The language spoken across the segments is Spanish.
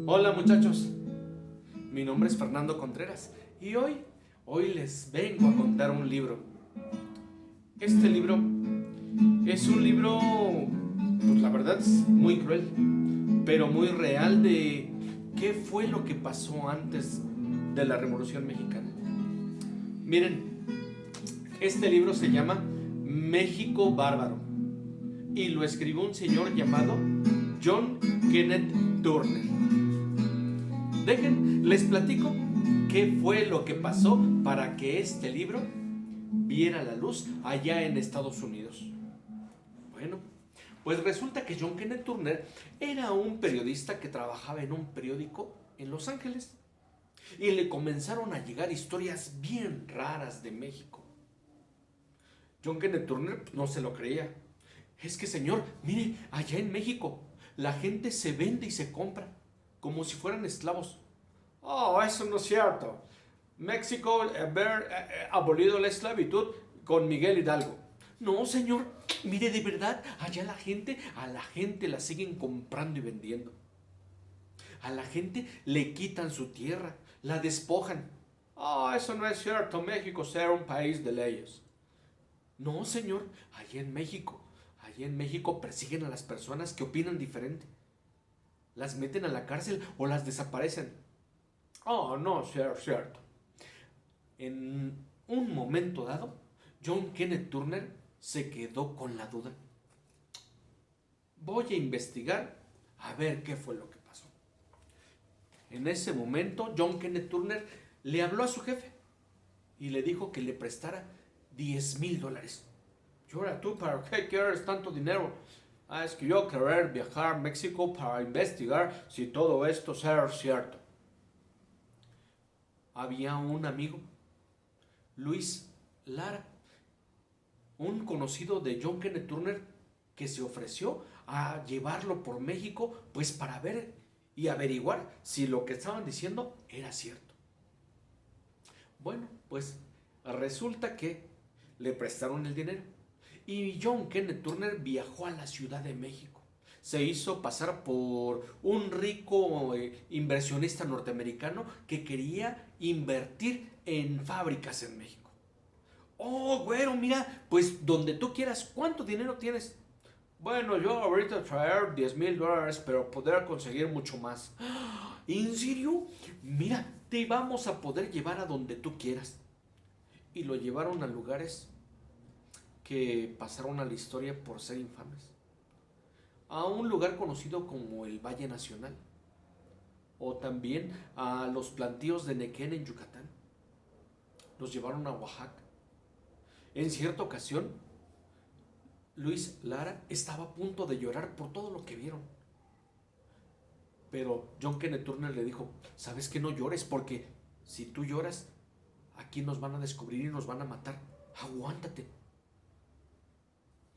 Hola muchachos, mi nombre es Fernando Contreras y hoy les vengo a contar un libro. Este libro es un libro, pues la verdad es muy cruel, pero muy real de qué fue lo que pasó antes de la Revolución Mexicana. Miren, este libro se llama México Bárbaro y lo escribió un señor llamado John Kenneth Turner. Les platico qué fue lo que pasó para que este libro viera la luz allá en Estados Unidos. Bueno, pues resulta que John Kenneth Turner era un periodista que trabajaba en un periódico en Los Ángeles y le comenzaron a llegar historias bien raras de México. John Kenneth Turner no se lo creía. Es que, señor, mire, allá en México la gente se vende y se compra como si fueran esclavos. Oh, eso no es cierto. México haber abolido la esclavitud con Miguel Hidalgo. No, señor, mire, de verdad, allá a la gente la siguen comprando y vendiendo. A la gente le quitan su tierra, la despojan. Oh, eso no es cierto. México será un país de leyes. No, señor, allá en México persiguen a las personas que opinan diferente. Las meten a la cárcel o las desaparecen. Oh, no, cierto. En un momento dado, John Kenneth Turner se quedó con la duda. Voy a investigar a ver qué fue lo que pasó. En ese momento, John Kenneth Turner le habló a su jefe y le dijo que le prestara $10,000. ¿Y ahora tú para qué quieres tanto dinero? Ah, es que yo querer viajar a México para investigar si todo esto será cierto. Había un amigo, Luis Lara, un conocido de John Kenneth Turner, que se ofreció a llevarlo por México pues para ver y averiguar si lo que estaban diciendo era cierto. Bueno, pues resulta que le prestaron el dinero y John Kenneth Turner viajó a la Ciudad de México. Se hizo pasar por un rico inversionista norteamericano que quería invertir en fábricas en México. Oh, güero, mira, pues donde tú quieras, ¿cuánto dinero tienes? Bueno, yo ahorita traer $10,000, pero poder conseguir mucho más. ¿En serio? Mira, te vamos a poder llevar a donde tú quieras. Y lo llevaron a lugares que pasaron a la historia por ser infames. A un lugar conocido como el Valle Nacional. O también a los plantíos de Nequén en Yucatán. Los llevaron a Oaxaca. En cierta ocasión, Luis Lara estaba a punto de llorar por todo lo que vieron. Pero John Kenneth Turner le dijo, ¿sabes qué? No llores porque si tú lloras, aquí nos van a descubrir y nos van a matar. Aguántate.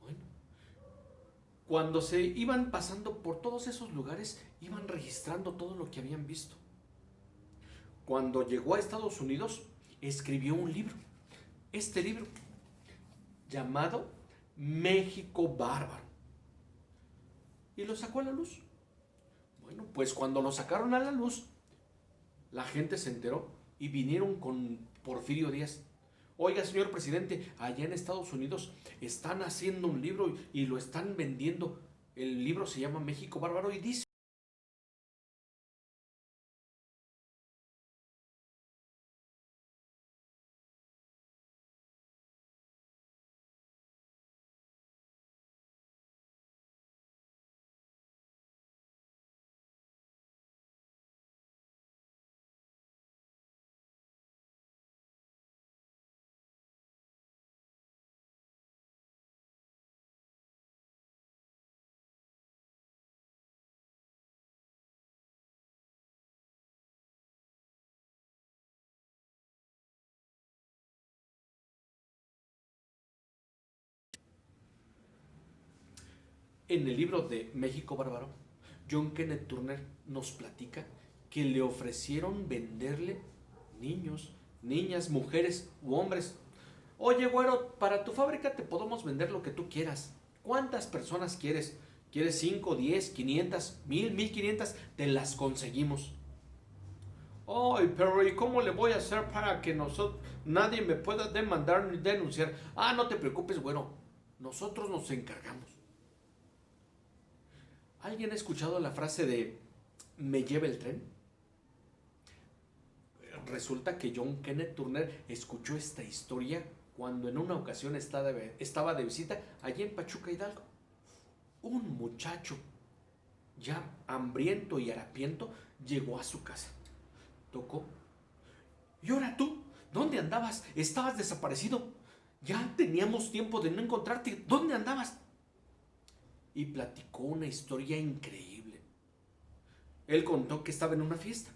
Bueno, cuando se iban pasando por todos esos lugares, iban registrando todo lo que habían visto. Cuando llegó a Estados Unidos, escribió un libro. Este libro, llamado México Bárbaro. Y lo sacó a la luz. Bueno, pues cuando lo sacaron a la luz, la gente se enteró y vinieron con Porfirio Díaz. Oiga, señor presidente, allá en Estados Unidos están haciendo un libro y lo están vendiendo. El libro se llama México Bárbaro y dice... En el libro de México Bárbaro, John Kenneth Turner nos platica que le ofrecieron venderle niños, niñas, mujeres u hombres. Oye, güero, para tu fábrica te podemos vender lo que tú quieras. ¿Cuántas personas quieres? ¿Quieres 5, 10, 500, 1000, 1500? Te las conseguimos. Ay, pero ¿y cómo le voy a hacer para que nadie me pueda demandar ni denunciar? Ah, no te preocupes, bueno, nosotros nos encargamos. ¿Alguien ha escuchado la frase de me lleva el tren? Resulta que John Kenneth Turner escuchó esta historia cuando en una ocasión estaba de visita allí en Pachuca, Hidalgo. Un muchacho ya hambriento y harapiento llegó a su casa. Tocó. ¿Y ahora tú? ¿Dónde andabas? Estabas desaparecido. Ya teníamos tiempo de no encontrarte. ¿Dónde andabas? Y platicó una historia increíble. Él contó que estaba en una fiesta.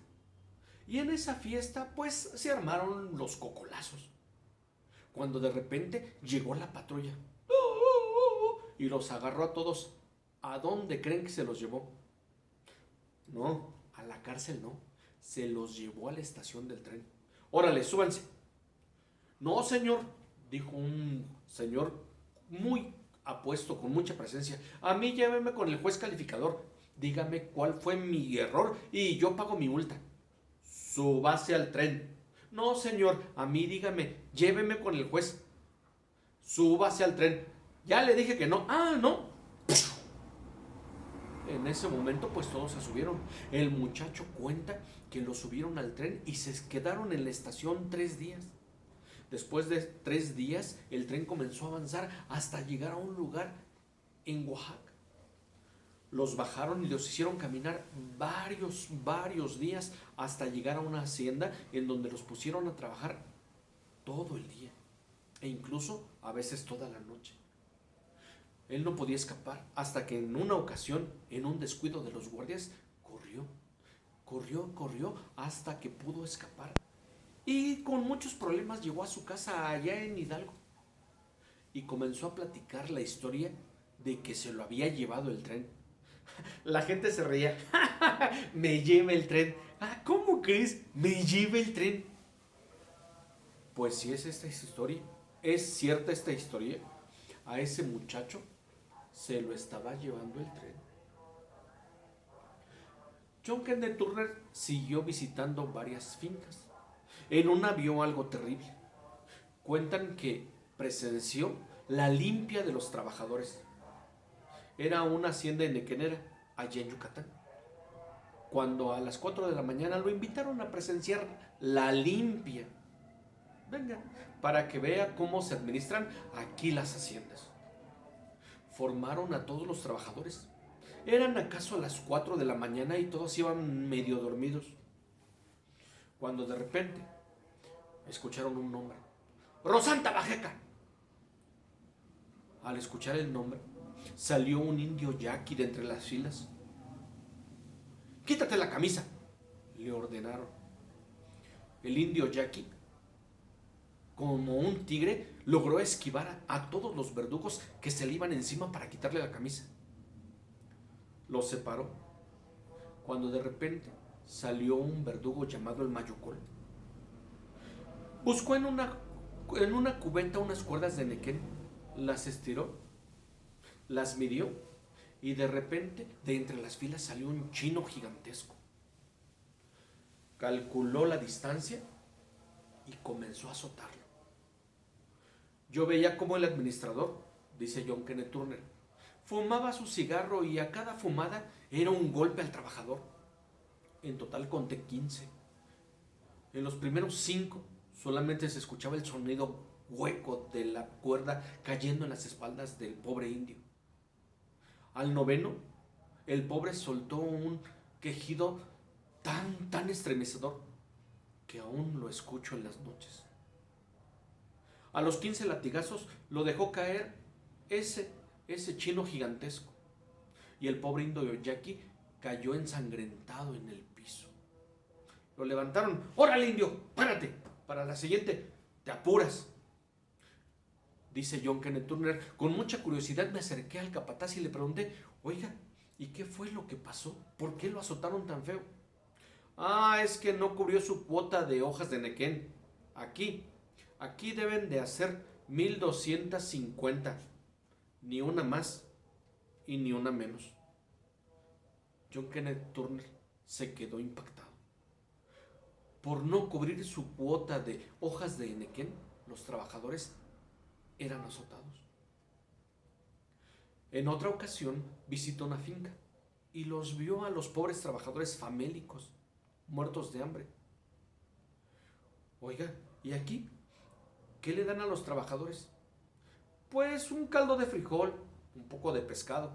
Y en esa fiesta, pues, se armaron los cocolazos. Cuando de repente llegó la patrulla. Y los agarró a todos. ¿A dónde creen que se los llevó? No, a la cárcel no. Se los llevó a la estación del tren. Órale, súbanse. No, señor, dijo un señor muy apuesto, con mucha presencia. A mí lléveme con el juez calificador. Dígame cuál fue mi error y yo pago mi multa. Súbase al tren. No, señor, a mí dígame, lléveme con el juez. Súbase al tren. Ya le dije que no. Ah, no. En ese momento pues todos se subieron. El muchacho cuenta que lo subieron al tren y se quedaron en la estación 3 días. Después de 3 días el tren comenzó a avanzar hasta llegar a un lugar en Oaxaca. Los bajaron y los hicieron caminar varios días hasta llegar a una hacienda en donde los pusieron a trabajar todo el día e incluso a veces toda la noche. Él no podía escapar hasta que en una ocasión, en un descuido de los guardias, corrió hasta que pudo escapar. Y con muchos problemas llegó a su casa allá en Hidalgo y comenzó a platicar la historia de que se lo había llevado el tren. La gente se reía. Me lleva el tren. Ah, ¿cómo crees? Me lleva el tren. Pues si es esta historia, es cierta esta historia, a ese muchacho se lo estaba llevando el tren. John Kenneth Turner siguió visitando varias fincas. En una vio algo terrible. Cuentan que presenció la limpia de los trabajadores. Era una hacienda enequenera, allá en Yucatán. Cuando a las 4 de la mañana lo invitaron a presenciar la limpia. Venga, para que vea cómo se administran aquí las haciendas. Formaron a todos los trabajadores. Eran acaso a las 4 de la mañana y todos iban medio dormidos. Cuando de repente escucharon un nombre. ¡Rosanta Bajeca! Al escuchar el nombre, salió un indio yaqui de entre las filas. ¡Quítate la camisa!, le ordenaron. El indio yaqui, como un tigre, logró esquivar a todos los verdugos que se le iban encima para quitarle la camisa. Los separó cuando de repente salió un verdugo llamado el Mayocol. Buscó en una cubeta unas cuerdas de nequén, las estiró, las midió y de repente de entre las filas salió un chino gigantesco. Calculó la distancia y comenzó a azotarlo. Yo veía cómo el administrador, dice John Kenneth Turner, fumaba su cigarro y a cada fumada era un golpe al trabajador. En total conté 15. En los primeros 5 solamente se escuchaba el sonido hueco de la cuerda cayendo en las espaldas del pobre indio. Al 9º, el pobre soltó un quejido tan estremecedor que aún lo escucho en las noches. A los 15 latigazos lo dejó caer ese chino gigantesco y el pobre indio yaqui cayó ensangrentado en el piso. Lo levantaron. ¡Órale, indio! ¡Párate! Para la siguiente te apuras. Dice John Kenneth Turner. Con mucha curiosidad me acerqué al capataz y le pregunté: oiga, ¿y qué fue lo que pasó? ¿Por qué lo azotaron tan feo? Ah, es que no cubrió su cuota de hojas de nequén. Aquí deben de hacer 1250, ni una más. y ni una menos. John Kenneth Turner se quedó impactado. Por no cubrir su cuota de hojas de henequén, los trabajadores eran azotados. En otra ocasión visitó una finca y los vio a los pobres trabajadores famélicos, muertos de hambre. Oiga, ¿y aquí qué le dan a los trabajadores? Pues un caldo de frijol, un poco de pescado.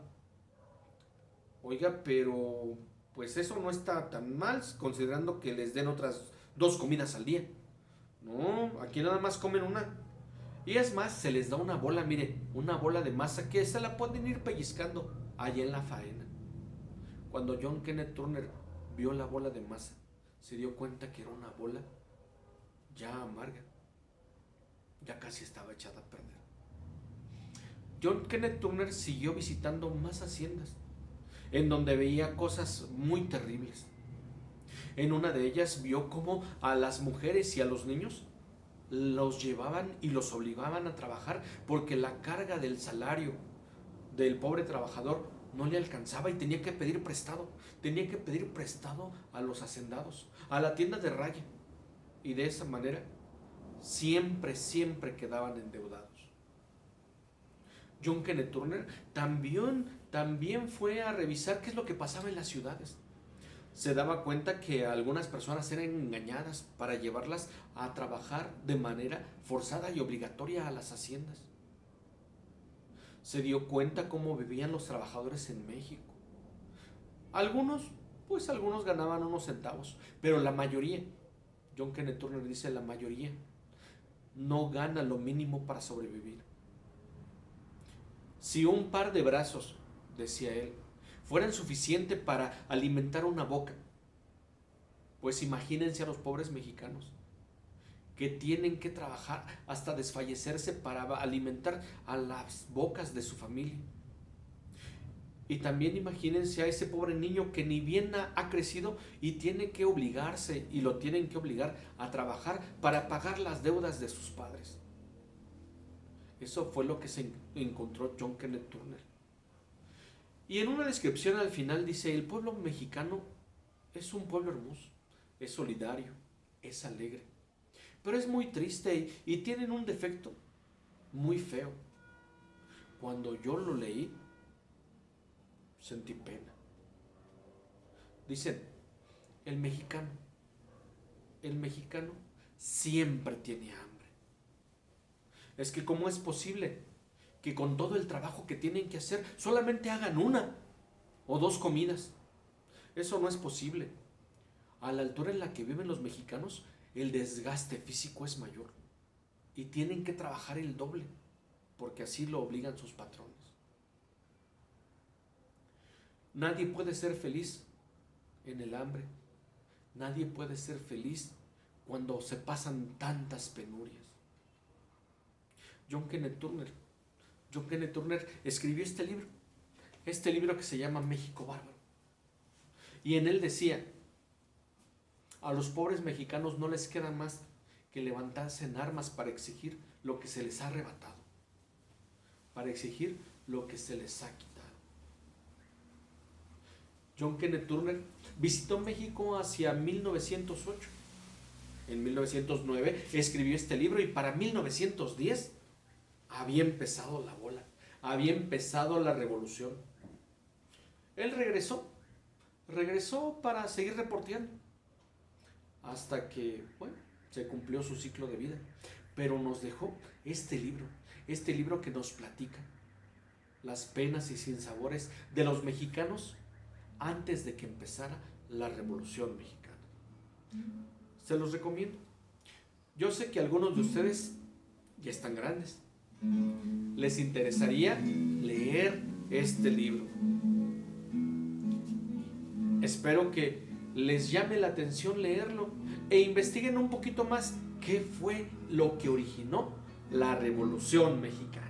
Oiga, pero pues eso no está tan mal, considerando que les den otras 2 comidas al día. No, aquí nada más comen una. Y es más, se les da una bola, mire, una bola de masa que se la pueden ir pellizcando allá en la faena. Cuando John Kenneth Turner vio la bola de masa, se dio cuenta que era una bola ya amarga, ya casi estaba echada a perder. John Kenneth Turner siguió visitando más haciendas, en donde veía cosas muy terribles. En una de ellas vio cómo a las mujeres y a los niños los llevaban y los obligaban a trabajar porque la carga del salario del pobre trabajador no le alcanzaba y tenía que pedir prestado. Tenía que pedir prestado a los hacendados, a la tienda de raya. Y de esa manera siempre quedaban endeudados. John Kenneth Turner también fue a revisar qué es lo que pasaba en las ciudades. Se daba cuenta que algunas personas eran engañadas para llevarlas a trabajar de manera forzada y obligatoria a las haciendas. Se dio cuenta cómo vivían los trabajadores en México. Algunos ganaban unos centavos, pero la mayoría, John Kenneth Turner dice, la mayoría no gana lo mínimo para sobrevivir. Si un par de brazos, decía él, fueran suficiente para alimentar una boca, pues imagínense a los pobres mexicanos que tienen que trabajar hasta desfallecerse para alimentar a las bocas de su familia. Y también imagínense a ese pobre niño que ni bien ha crecido y tiene que obligarse y lo tienen que obligar a trabajar para pagar las deudas de sus padres. Eso fue lo que se encontró John Kenneth Turner. Y en una descripción al final dice, el pueblo mexicano es un pueblo hermoso, es solidario, es alegre, pero es muy triste y tienen un defecto muy feo. Cuando yo lo leí, sentí pena. Dicen, el mexicano siempre tiene hambre. Es que ¿cómo es posible que con todo el trabajo que tienen que hacer solamente hagan 1 o 2 comidas? Eso no es posible. A la altura en la que viven los mexicanos, el desgaste físico es mayor y tienen que trabajar el doble, porque así lo obligan sus patrones. Nadie puede ser feliz en el hambre. Nadie puede ser feliz cuando se pasan tantas penurias. John Kenneth Turner escribió este libro que se llama México Bárbaro. Y en él decía, a los pobres mexicanos no les queda más que levantarse en armas para exigir lo que se les ha arrebatado, para exigir lo que se les ha quitado. John Kenneth Turner visitó México hacia 1908. En 1909 escribió este libro y para 1910 había empezado la bola, había empezado la revolución. Él regresó para seguir reporteando hasta que, se cumplió su ciclo de vida. Pero nos dejó este libro que nos platica las penas y sinsabores de los mexicanos antes de que empezara la Revolución Mexicana. Se los recomiendo. Yo sé que algunos de ustedes ya están grandes. Les interesaría leer este libro. Espero que les llame la atención leerlo e investiguen un poquito más qué fue lo que originó la Revolución Mexicana.